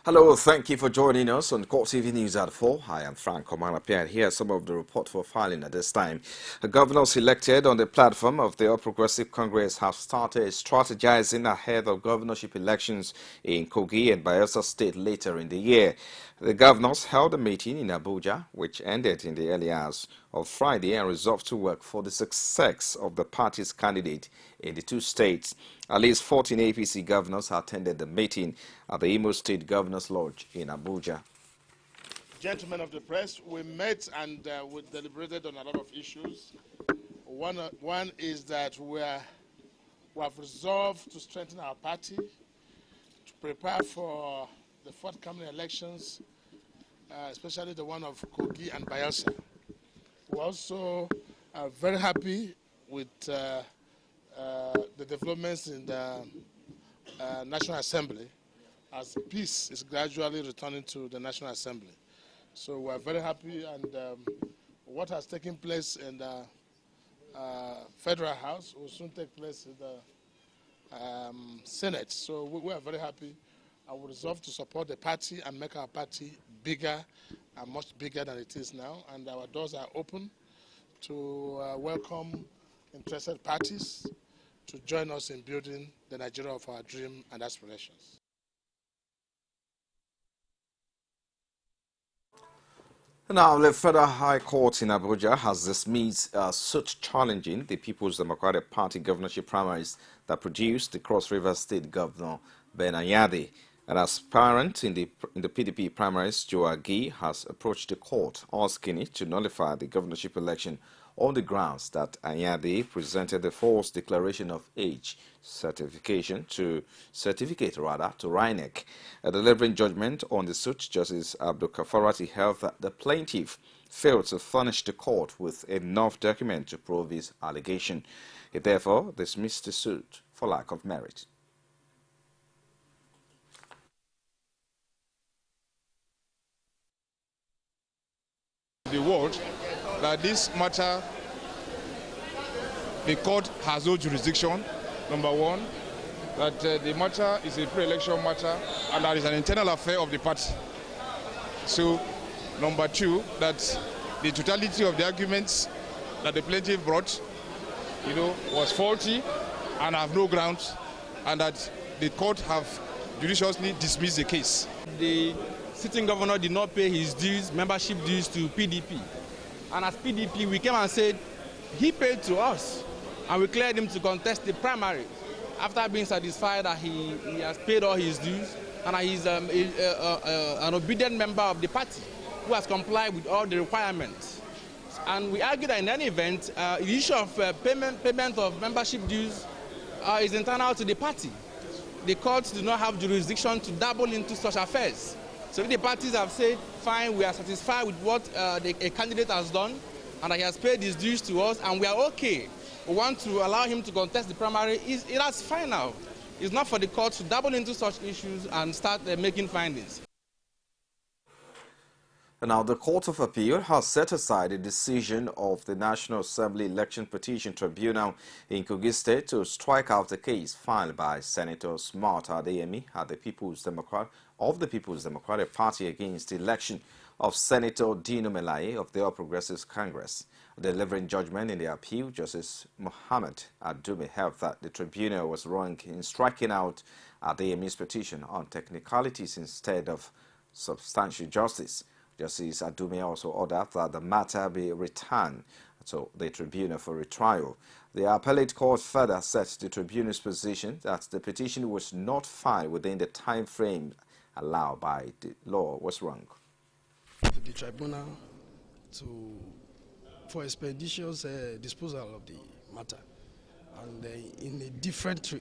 Hello, thank you for joining us on CoreTV News at 4. I am Frank Omanapia, and here are some of the report for filing at this time. The governors elected on the platform of the All Progressive Congress have started strategizing ahead of governorship elections in Kogi and Bayelsa State later in the year. The governors held a meeting in Abuja, which ended in the early hours of Friday, and resolved to work for the success of the party's candidate in the two states. At least 14 APC governors attended the meeting at the Imo State Governor's Lodge in Abuja. Gentlemen of the press, we met and we deliberated on a lot of issues. One is that we have resolved to strengthen our party, to prepare for the forthcoming elections, especially the one of Kogi and Bayelsa. We also are very happy with the developments in the National Assembly, as peace is gradually returning to the National Assembly. So we're very happy, and what has taken place in the Federal House will soon take place in the Senate. So we are very happy. I will resolve to support the party and make our party bigger and much bigger than it is now. And our doors are open to welcome interested parties to join us in building the Nigeria of our dream and aspirations. Now, the Federal High Court in Abuja has dismissed suit challenging the People's Democratic Party governorship primaries that produced the Cross River State Governor Ben Anyade. An aspirant in the PDP primaries, Joe Agi, has approached the court asking it to nullify the governorship election on the grounds that Anyade presented a false declaration of age certificate to RINEC. Delivering judgment on the suit, Justice Abdul Kafarati held that the plaintiff failed to furnish the court with enough document to prove his allegation. He therefore dismissed the suit for lack of merit. The world that this matter, the court has no jurisdiction, number one, that the matter is a pre-election matter and that is an internal affair of the party. So, number two, that the totality of the arguments that the plaintiff brought, was faulty and have no grounds, and that the court have judiciously dismissed the case. The sitting governor did not pay his dues, membership dues to PDP. And as PDP, we came and said, he paid to us. And we cleared him to contest the primary after being satisfied that he has paid all his dues and that he's an obedient member of the party who has complied with all the requirements. And we argue that in any event, the issue of payment of membership dues is internal to the party. The courts do not have jurisdiction to dabble into such affairs. So if the parties have said, fine, we are satisfied with what a candidate has done and that he has paid his dues to us and we are okay, we want to allow him to contest the primary, that's fine now. It's not for the court to dabble into such issues and start making findings. Now, the Court of Appeal has set aside a decision of the National Assembly Election Petition Tribunal in Kogi State to strike out the case filed by Senator Smart Adeyemi of the People's Democratic Party against the election of Senator Dino Melaye of the All Progressives Congress. Delivering judgment in the appeal, Justice Muhammad Adume held that the tribunal was wrong in striking out Adeyemi's petition on technicalities instead of substantial justice. Justice Adume also ordered that the matter be returned to the tribunal for retrial. The appellate court further set the tribunal's position that the petition was not filed within the time frame allowed by the law was wrong. The tribunal for expeditious disposal of the matter, and in a different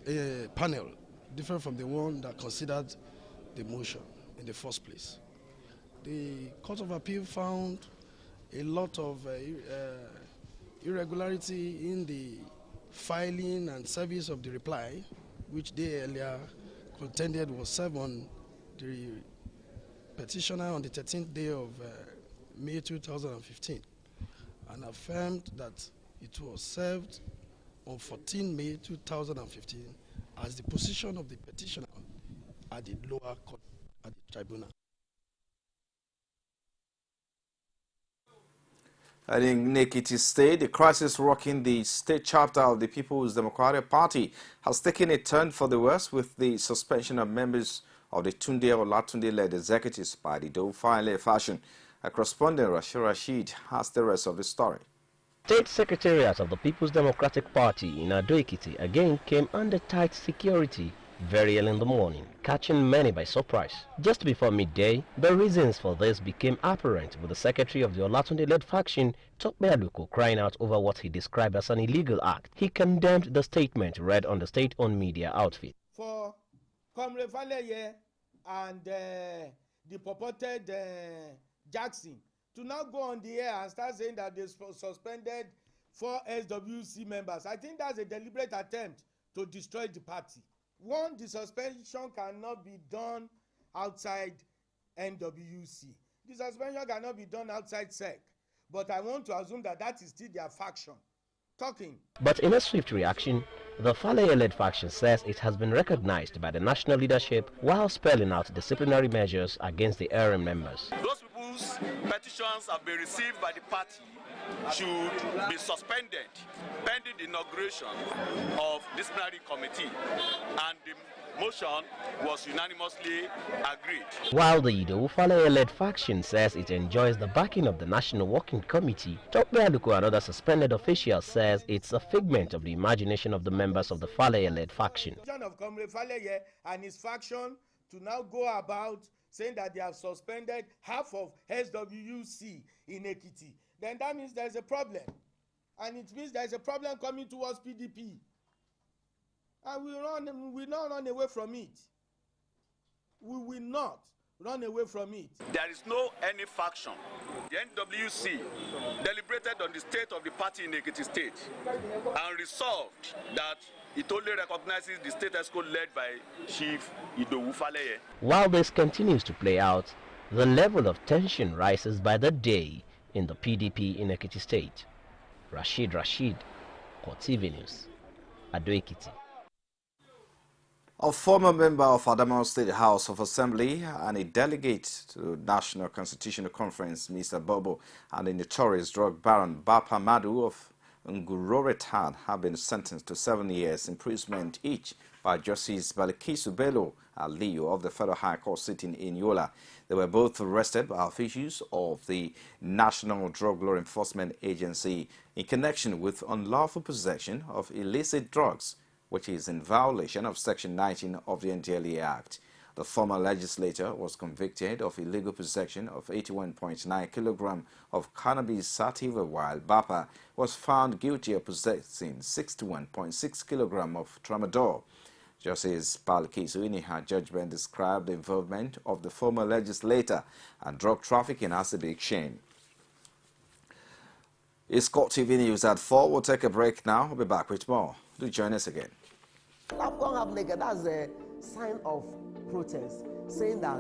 panel, different from the one that considered the motion in the first place. The Court of Appeal found a lot of irregularity in the filing and service of the reply, which they earlier contended was served on the petitioner on the 13th day of May 2015, and affirmed that it was served on 14 May 2015 as the position of the petitioner at the lower court at the tribunal. And in Ekiti State, the crisis rocking the state chapter of the People's Democratic Party has taken a turn for the worse with the suspension of members of the Tunde Olatunde-led executives by the Dofile faction. A correspondent, Rashid, has the rest of the story. State Secretariat of the People's Democratic Party in Ado-Ekiti again came under tight security very early in the morning, catching many by surprise. Just before midday, the reasons for this became apparent, with the secretary of the Olatunde-led faction, Tope Aluko, crying out over what he described as an illegal act. He condemned the statement read on the state-owned media outfit. For Comrade Valeye and the purported Jackson to now go on the air and start saying that they suspended 4 SWC members, I think that's a deliberate attempt to destroy the party. One, the suspension cannot be done outside NWC. The suspension cannot be done outside SEC. But I want to assume that that is still their faction talking. But in a swift reaction, the Faleye-led faction says it has been recognized by the national leadership while spelling out disciplinary measures against the RM members. Those people's petitions have been received by the party should be suspended pending the inauguration of disciplinary committee, and the motion was unanimously agreed. While the Faleye-led faction says it enjoys the backing of the National Working Committee, Tope Aluko, another suspended official, says it's a figment of the imagination of the members of the Faleye-led faction. Of Comrade Faleye and his faction to now go about saying that they have suspended half of SWC in Ekiti, then that means there's a problem. And it means there's a problem coming towards PDP. And we will not run away from it. We will not run away from it. There is no any faction. The NWC deliberated on the state of the party in Ekiti State and resolved that it only recognizes the state ESCO led by Chief Idowu Faleye. While this continues to play out, the level of tension rises by the day in the PDP in Ekiti State. Rashid, CoreTV News, Ado-Ekiti. A former member of Adamawa State House of Assembly and a delegate to National Constitutional Conference, Mr. Bobo, and the notorious drug baron Bapa Madu of Nguroretan have been sentenced to 7 years imprisonment each by Justice Balikisu Bello Aliyu of the Federal High Court sitting in Yola. They were both arrested by officials of the National Drug Law Enforcement Agency in connection with unlawful possession of illicit drugs, which is in violation of Section 19 of the NDLEA Act. The former legislator was convicted of illegal possession of 81.9 kilograms of cannabis sativa, while Bapa was found guilty of possessing 61.6 kilograms of tramadol. Justice Balikisu, in her judgment, described the involvement of the former legislator and drug trafficking as a big shame. It's CoreTV News at 4. We'll take a break now. We'll be back with more. Do join us again. I'm going to have naked. That's a sign of protest, saying that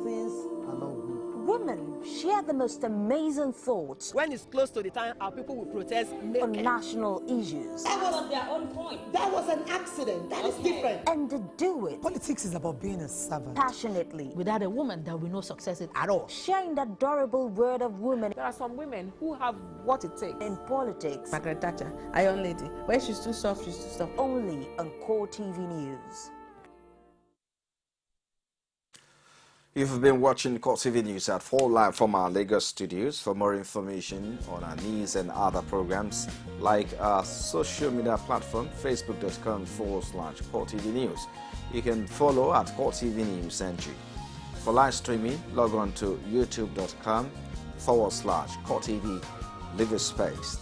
things are not good. Women share the most amazing thoughts. When it's close to the time, our people will protest on national issues. That was their own point. That was an accident. That is different. And to do it. Politics is about being a servant. Passionately. Without a woman, there will be no success at all. Sharing the adorable word of women. There are some women who have what it takes. In politics. Margaret Thatcher, Iron Lady. When she's too soft, she's too soft. Only on CoreTV News. You've been watching CoreTV News at 4 live from our Lagos studios. For more information on our news and other programs, like our social media platform, facebook.com/CoreTV News. You can follow at CoreTV News NG. For live streaming, log on to youtube.com/CoreTV. Leave a space,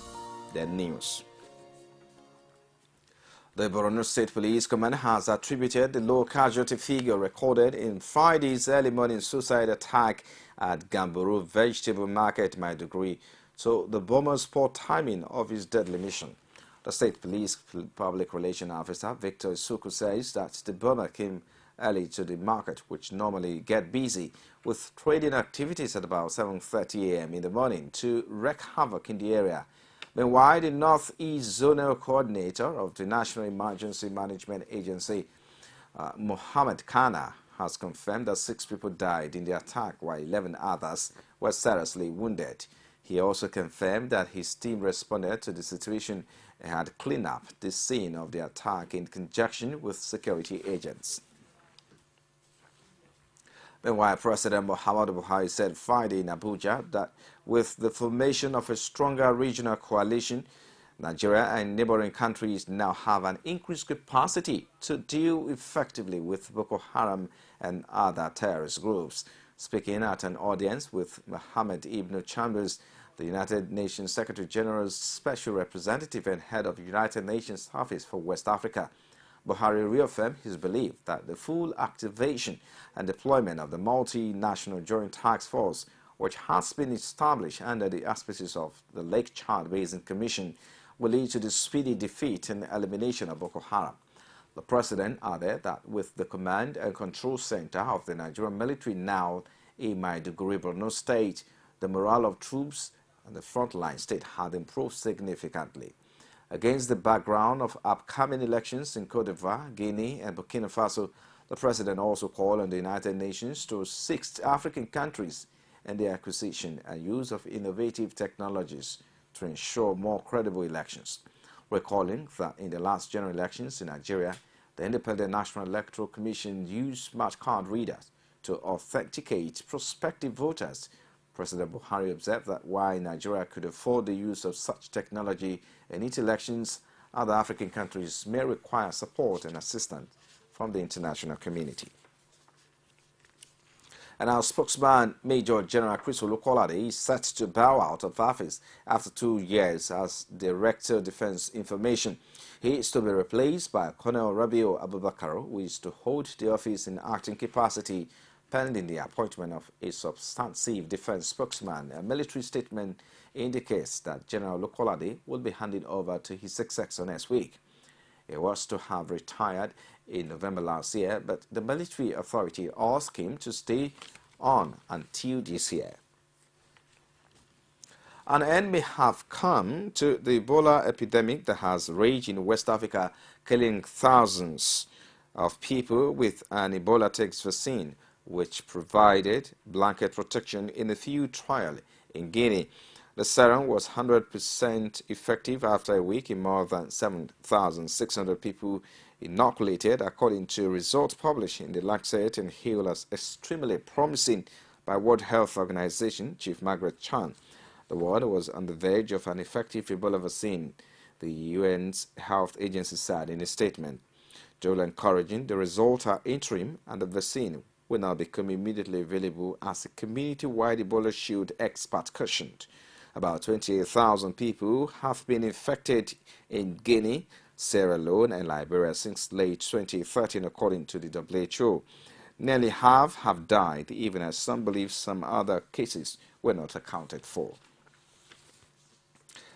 then news. The Borno State Police Command has attributed the low casualty figure recorded in Friday's early morning suicide attack at Gamburu Vegetable Market, Maiduguri, to the bomber's poor timing of his deadly mission. The State Police Public Relations Officer Victor Isuku says that the bomber came early to the market, which normally get busy with trading activities at about 7:30 a.m. in the morning, to wreak havoc in the area. Meanwhile, the Northeast Zonal Coordinator of the National Emergency Management Agency, Mohammed Kana, has confirmed that 6 people died in the attack while 11 others were seriously wounded. He also confirmed that his team responded to the situation and had cleaned up the scene of the attack in conjunction with security agents. Meanwhile, President Muhammadu Buhari said Friday in Abuja that with the formation of a stronger regional coalition, Nigeria and neighboring countries now have an increased capacity to deal effectively with Boko Haram and other terrorist groups. Speaking at an audience with Mohammed Ibn Chambers, the United Nations Secretary General's Special Representative and head of the United Nations Office for West Africa, Buhari reaffirmed his belief that the full activation and deployment of the multinational Joint Task Force, which has been established under the auspices of the Lake Chad Basin Commission, will lead to the speedy defeat and elimination of Boko Haram. The president added that with the command and control center of the Nigerian military now in Maiduguri, Borno State, the morale of troops and the frontline state had improved significantly. Against the background of upcoming elections in Cote d'Ivoire, Guinea, and Burkina Faso, the president also called on the United Nations to assist African countries in the acquisition and use of innovative technologies to ensure more credible elections, recalling that in the last general elections in Nigeria, the Independent National Electoral Commission used smart card readers to authenticate prospective voters. President Buhari observed that while Nigeria could afford the use of such technology in its elections, other African countries may require support and assistance from the international community. And our spokesman, Major General Chris Olukolade, is set to bow out of office after 2 years as Director of Defense Information. He is to be replaced by Colonel Rabiu Abubakar, who is to hold the office in acting capacity pending the appointment of a substantive defense spokesman. A military statement indicates that General Olukolade will be handed over to his successor next week. He was to have retired in November last year, but the military authority asked him to stay on until this year. An end may have come to the Ebola epidemic that has raged in West Africa, killing thousands of people with an Ebola ticks vaccine, which provided blanket protection in a field trial in Guinea. The serum was 100% effective after a week in more than 7,600 people inoculated, according to results published in the Lancet and hailed as extremely promising by World Health Organization Chief Margaret Chan. The world was on the verge of an effective Ebola vaccine, the UN's health agency said in a statement. Though encouraging, the results are interim and the vaccine will now become immediately available as a community-wide Ebola Shield expert cautioned. About 28,000 people have been infected in Guinea, Sierra Leone, and Liberia since late 2013, according to the WHO. Nearly half have died, even as some believe some other cases were not accounted for.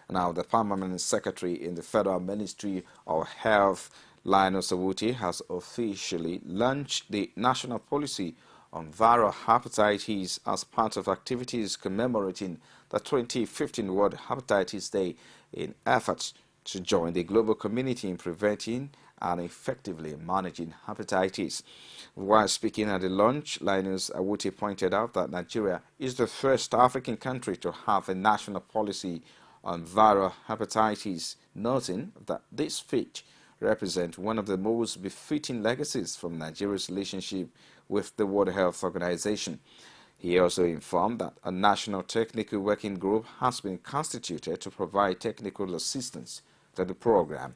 Now, the Permanent Secretary in the Federal Ministry of Health, Linus Awuti, has officially launched the national policy on viral hepatitis as part of activities commemorating the 2015 World Hepatitis Day in efforts to join the global community in preventing and effectively managing hepatitis. While speaking at the launch, Linus Awuti pointed out that Nigeria is the first African country to have a national policy on viral hepatitis, noting that this feat represents one of the most befitting legacies from Nigeria's relationship with the World Health Organization. He also informed that a national technical working group has been constituted to provide technical assistance to the program,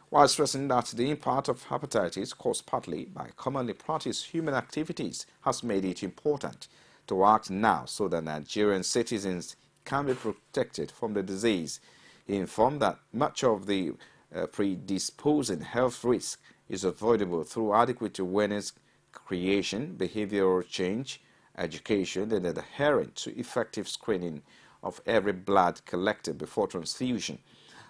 while stressing that the impact of hepatitis caused partly by commonly practiced human activities has made it important to act now so that Nigerian citizens can be protected from the disease. He informed that much of the predisposing health risk is avoidable through adequate awareness creation, behavioral change, education, and adherence to effective screening of every blood collected before transfusion.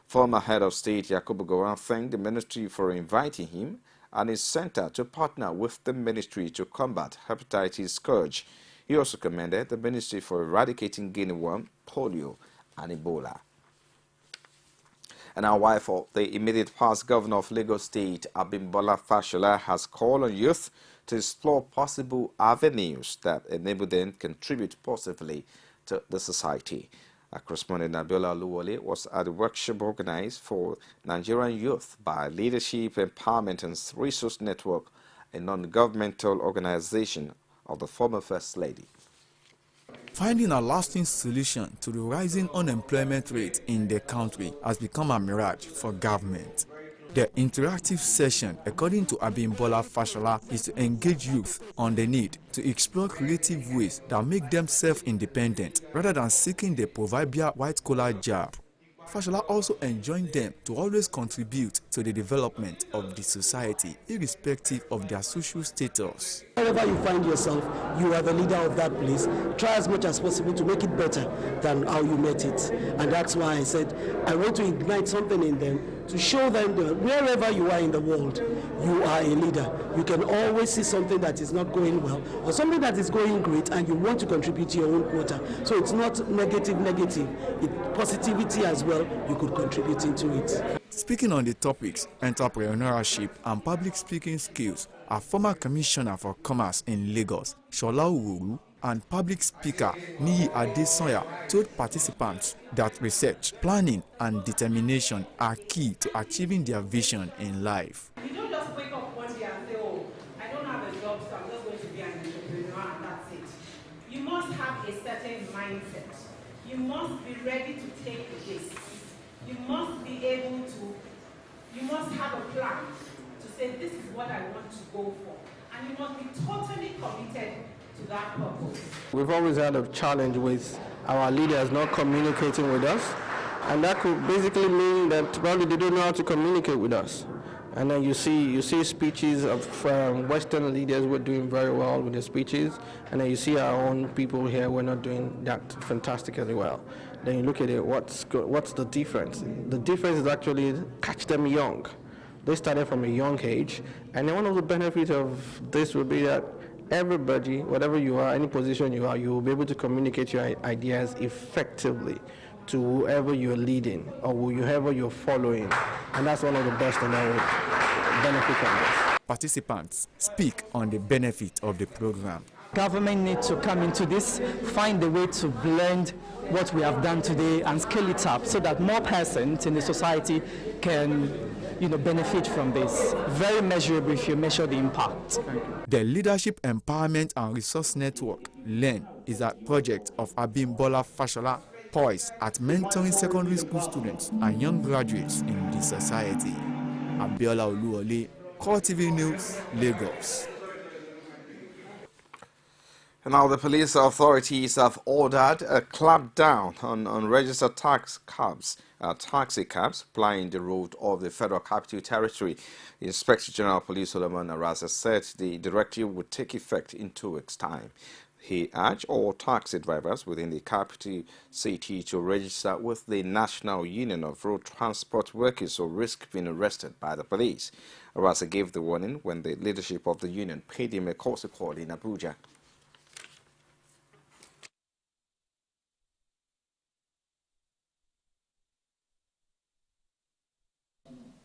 Former Head of State Yakubu Gowon thanked the ministry for inviting him and his center to partner with the ministry to combat hepatitis scourge. He also commended the ministry for eradicating guinea worm, polio, and Ebola. And our wife of the immediate past governor of Lagos State, Abimbola Fashola, has called on youth to explore possible avenues that enable them to contribute positively to the society. Our correspondent Abiola Oluwole was at the workshop organized for Nigerian youth by Leadership Empowerment and Resource Network, a non-governmental organization of the former First Lady. Finding a lasting solution to the rising unemployment rate in the country has become a mirage for government. The interactive session, according to Abimbola Fashola, is to engage youth on the need to explore creative ways that make them self-independent rather than seeking the proverbial white-collar job. Fashola also enjoined them to always contribute to the development of the society, irrespective of their social status. Wherever you find yourself, you are the leader of that place. Try as much as possible to make it better than how you met it. And that's why I said I want to ignite something in them to show them that wherever you are in the world, you are a leader. You can always see something that is not going well or something that is going great and you want to contribute to your own quota. So it's not negative, it's positivity as well. You could contribute into it. Speaking on the topics entrepreneurship and public speaking skills, a former commissioner for commerce in Lagos, Shola Uwuru, and public speaker Niyi Adesoya told participants that research, planning, and determination are key to achieving their vision in life. You don't just wake up one day and say, oh, I don't have a job, so I'm just going to be an entrepreneur and that's it. You must have a certain mindset. You must be ready to take the risk. You must be able to, you must have a plan to say this is what I want to go for. And you must be totally committed to that purpose. We've always had a challenge with our leaders not communicating with us. And that could basically mean that probably they don't know how to communicate with us. And then you see speeches of Western leaders who are doing very well with their speeches, and then you see our own people here who are not doing that fantastically well. Then you look at it, what's the difference? The difference is actually catch them young. They started from a young age, and then one of the benefits of this will be that everybody, whatever you are, any position you are, you will be able to communicate your ideas effectively to whoever you're leading or whoever you're following. And that's one of the best things that would benefit from this. Participants speak on the benefit of the program. Government needs to come into this, find a way to blend what we have done today and scale it up so that more persons in the society can benefit from this. Very measurable if you measure the impact. The Leadership Empowerment and Resource Network, LEARN, is a project of Abimbola Fashola, poised at mentoring secondary school students and young graduates in the society. Abiola Oluwole, CoreTV News, Lagos. Now, the police authorities have ordered a clampdown on unregistered taxi cabs plying the road of the Federal Capital Territory. Inspector General Police Solomon Araza said the directive would take effect in 2 weeks' time. He urged all taxi drivers within the capital city to register with the National Union of Road Transport Workers or risk being arrested by the police. Araza gave the warning when the leadership of the union paid him a courtesy call in Abuja.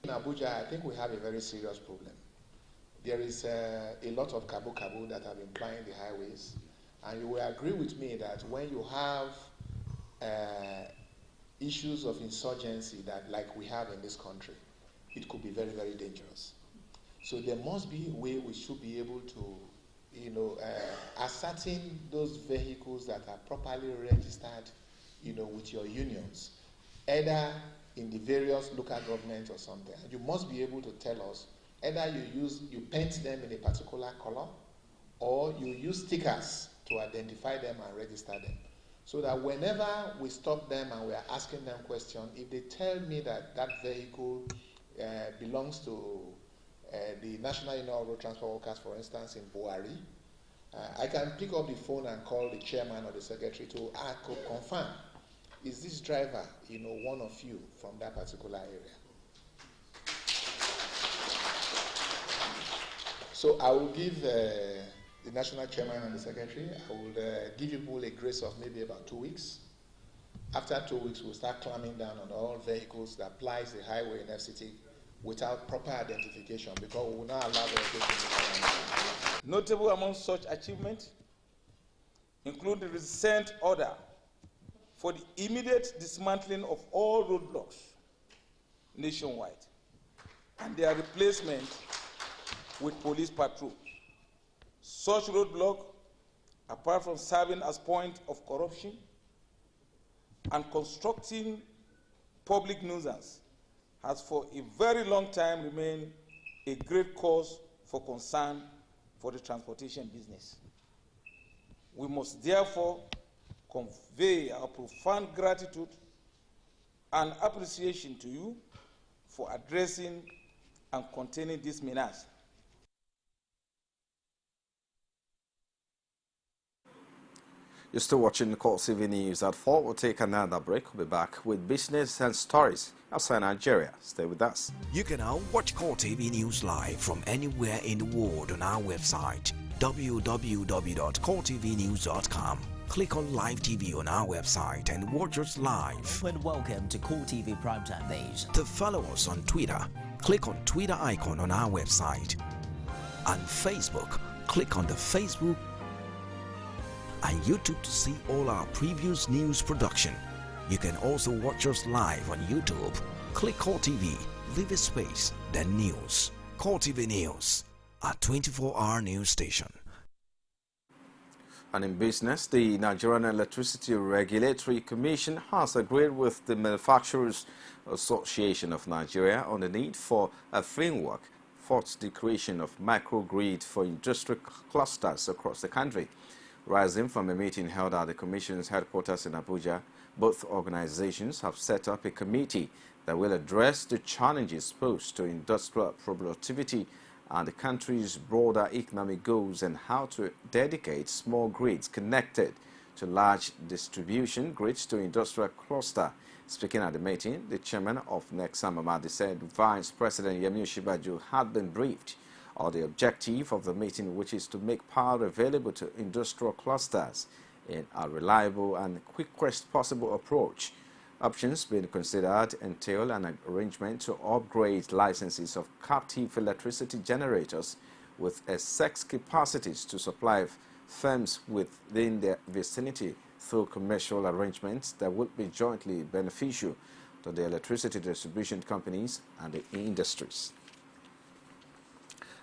In Abuja, I think we have a very serious problem. There is a lot of cabo that have been plying the highways. And you will agree with me that when you have issues of insurgency that like we have in this country, it could be very, very dangerous. So there must be a way we should be able to, ascertain those vehicles that are properly registered, with your unions, either in the various local governments or something. You must be able to tell us either you paint them in a particular color or you use stickers to identify them and register them. So that whenever we stop them and we are asking them questions, if they tell me that that vehicle belongs to the National Union of Road Transport Workers, for instance, in Buhari, I can pick up the phone and call the chairman or the secretary to confirm, is this driver, one of you from that particular area? So I will give the national chairman and the secretary, I will give people a grace of maybe about 2 weeks. After 2 weeks, we'll start clamping down on all vehicles that plies the highway in FCT without proper identification, because we will not allow the Notable among such achievements include the recent order for the immediate dismantling of all roadblocks nationwide and their replacement with police patrol. Such roadblock, apart from serving as point of corruption and constructing public nuisance, has for a very long time remained a great cause for concern for the transportation business. We must therefore convey our profound gratitude and appreciation to you for addressing and containing this menace. You're still watching CoreTV News at 4. We'll take another break. We'll be back with business and stories outside Nigeria. Stay with us. You can now watch CoreTV News live from anywhere in the world on our website, www.coretvnews.com. Click on Live TV on our website and watch us live. And welcome to CoreTV Primetime Days. To follow us on Twitter, click on Twitter icon on our website. On Facebook, click on the Facebook and YouTube to see all our previous news production. You can also watch us live on YouTube. Click CoreTV, leave a space, then News. CoreTV News, our 24-hour news station. And in business, the Nigerian Electricity Regulatory Commission has agreed with the Manufacturers Association of Nigeria on the need for a framework for the creation of microgrid for industrial clusters across the country. Rising from a meeting held at the Commission's headquarters in Abuja, both organizations have set up a committee that will address the challenges posed to industrial productivity and the country's broader economic goals and how to dedicate small grids connected to large distribution grids to industrial cluster. Speaking at the meeting, the chairman of Nexam Amadi said Vice President Yemi Osinbajo had been briefed on the objective of the meeting, which is to make power available to industrial clusters in a reliable and quickest possible approach. Options being considered entail an arrangement to upgrade licenses of captive electricity generators with excess capacities to supply firms within their vicinity through commercial arrangements that would be jointly beneficial to the electricity distribution companies and the industries.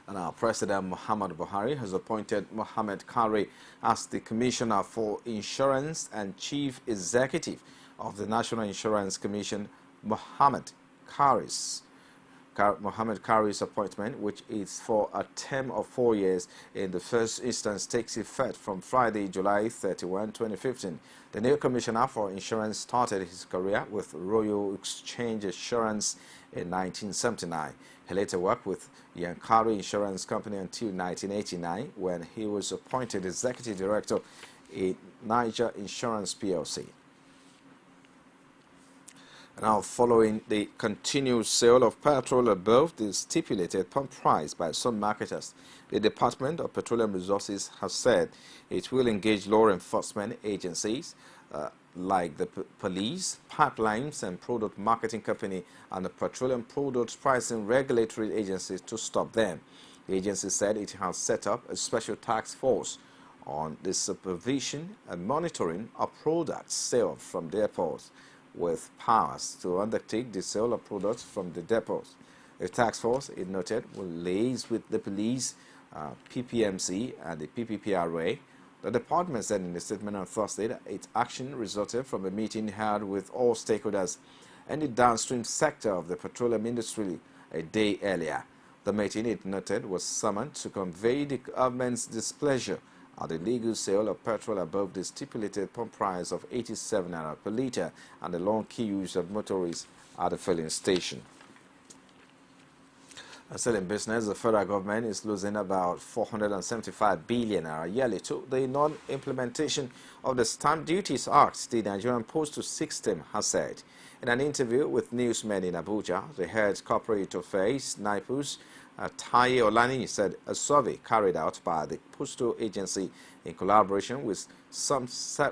And our President Muhammad Buhari has appointed Mohammed Kari as the Commissioner for Insurance and Chief Executive of the National Insurance Commission. Mohammed Kari's appointment, which is for a term of 4 years in the first instance, takes effect from Friday, July 31, 2015. The new Commissioner for Insurance started his career with Royal Exchange Assurance in 1979. He later worked with Yankari Insurance Company until 1989 when he was appointed Executive Director in Niger Insurance PLC. Now, following the continued sale of petrol above the stipulated pump price by some marketers, the Department of Petroleum Resources has said it will engage law enforcement agencies like the police, pipelines and product marketing company and the petroleum products pricing regulatory agencies to stop them. The agency said it has set up a special task force on the supervision and monitoring of products sold from depots with powers to undertake the sale of products from the depots. The task force, it noted, will liaise with the police, PPMC and the PPPRA. The department said in a statement on Thursday that its action resulted from a meeting held with all stakeholders in the downstream sector of the petroleum industry a day earlier. The meeting, it noted, was summoned to convey the government's displeasure at the legal sale of petrol above the stipulated pump price of 87 naira per litre and the long queues of motorists at the filling station. Still in business, the federal government is losing about 475 billion naira yearly to the non-implementation of the Stamp Duties Act, the Nigerian Postal System has said. In an interview with newsmen in Abuja, the head corporate affairs, NIPUS, Taye Olani, said a survey carried out by the postal agency in collaboration with some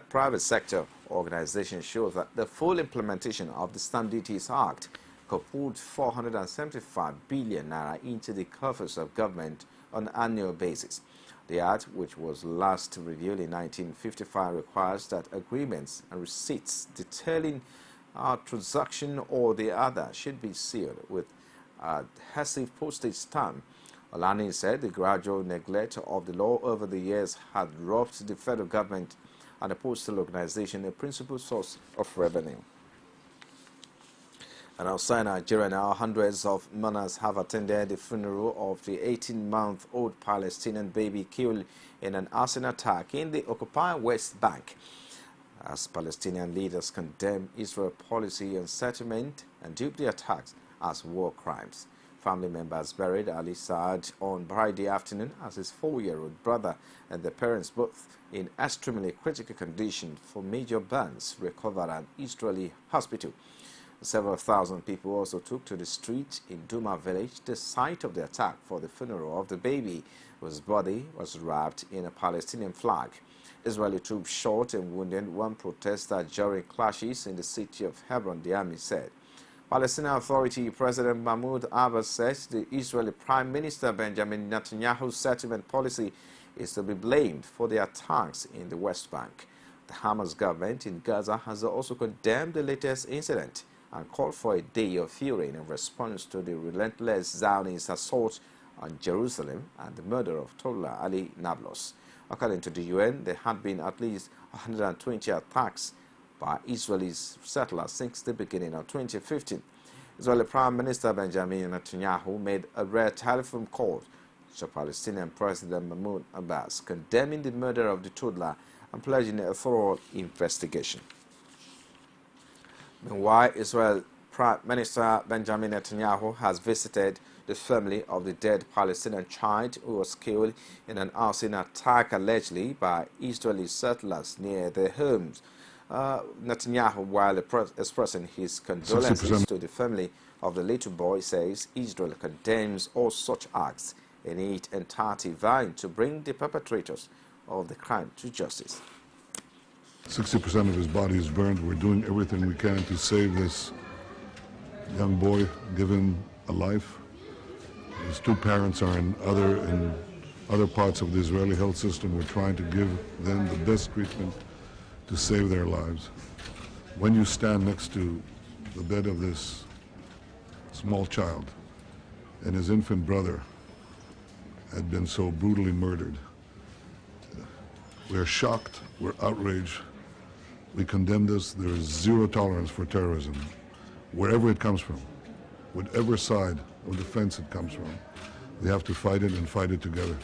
private sector organizations shows that the full implementation of the Stamp Duties Act could put 475 billion naira into the coffers of government on an annual basis. The Act, which was last reviewed in 1955, requires that agreements and receipts detailing a transaction or the other should be sealed with a adhesive postage stamp. Olani said the gradual neglect of the law over the years had robbed the federal government and the postal organization a principal source of revenue. And outside Nigeria now, hundreds of mourners have attended the funeral of the 18-month-old Palestinian baby killed in an arson attack in the occupied West Bank, as Palestinian leaders condemn Israel's policy on settlement and dupe the attacks as war crimes. Family members buried Ali Saad on Friday afternoon as his 4-year-old brother and the parents, both in extremely critical condition for major burns, recovered at an Israeli hospital. Several thousand people also took to the street in Duma village, the site of the attack, for the funeral of the baby, whose body was wrapped in a Palestinian flag. Israeli troops shot and wounded one protester during clashes in the city of Hebron, the army said. Palestinian Authority President Mahmoud Abbas says the Israeli Prime Minister Benjamin Netanyahu's settlement policy is to be blamed for the attacks in the West Bank. The Hamas government in Gaza has also condemned the latest incident and called for a day of fury in response to the relentless Zionist assault on Jerusalem and the murder of toddler Ali Nablos. According to the UN, there had been at least 120 attacks by Israeli settlers since the beginning of 2015. Israeli Prime Minister Benjamin Netanyahu made a rare telephone call to Palestinian President Mahmoud Abbas, condemning the murder of the toddler and pledging a thorough investigation. Meanwhile, Israel Prime Minister Benjamin Netanyahu has visited the family of the dead Palestinian child who was killed in an arson attack allegedly by Israeli settlers near their homes. Netanyahu, while expressing his condolences to the family of the little boy, says Israel condemns all such acts in its entirety, vying to bring the perpetrators of the crime to justice. 60% of his body is burned. We're doing everything we can to save this young boy, give him a life. His two parents are in other parts of the Israeli health system. We're trying to give them the best treatment to save their lives. When you stand next to the bed of this small child and his infant brother had been so brutally murdered, we're shocked, we're outraged, we condemn this. There is zero tolerance for terrorism, wherever it comes from, whatever side of the fence it comes from. We have to fight it and fight it together.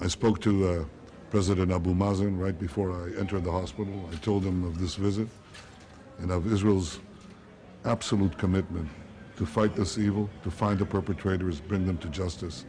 I spoke to President Abu Mazen right before I entered the hospital. I told him of this visit and of Israel's absolute commitment to fight this evil, to find the perpetrators, bring them to justice.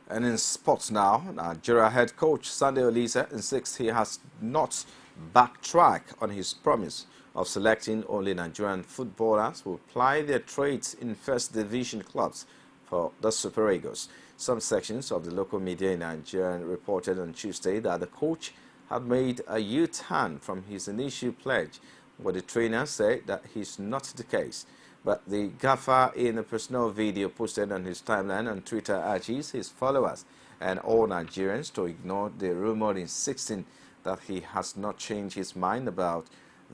And in sports now, Nigeria head coach Sunday Olise insists he has not backtracked on his promise of selecting only Nigerian footballers who ply their trades in first division clubs for the Super Eagles. Some sections of the local media in Nigeria reported on Tuesday that the coach had made a U-turn from his initial pledge, but the trainer said that is not the case. But the gaffer, in a personal video posted on his timeline on Twitter, urges his followers and all Nigerians to ignore the rumor insisting that he has not changed his mind about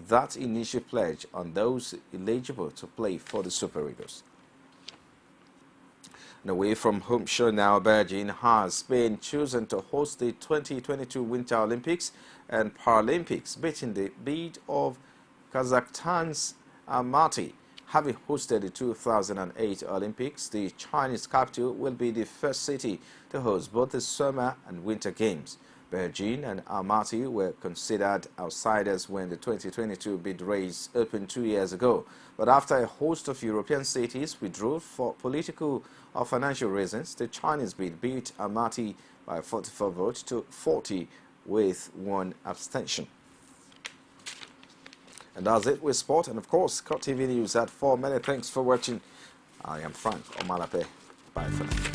that initial pledge on those eligible to play for the Super Eagles. And away from home show now, Beijing has been chosen to host the 2022 Winter Olympics and Paralympics, beating the bid of Kazakhstan's Almaty. Having hosted the 2008 Olympics, the Chinese capital will be the first city to host both the Summer and Winter Games. Beijing and Almaty were considered outsiders when the 2022 bid race opened 2 years ago. But after a host of European cities withdrew for political or financial reasons, the Chinese bid beat Almaty by 44 votes to 40 with one abstention. And that's it with sport. And of course, CoreTV News at 4. Many thanks for watching. I am Frank Omalape. Bye for now.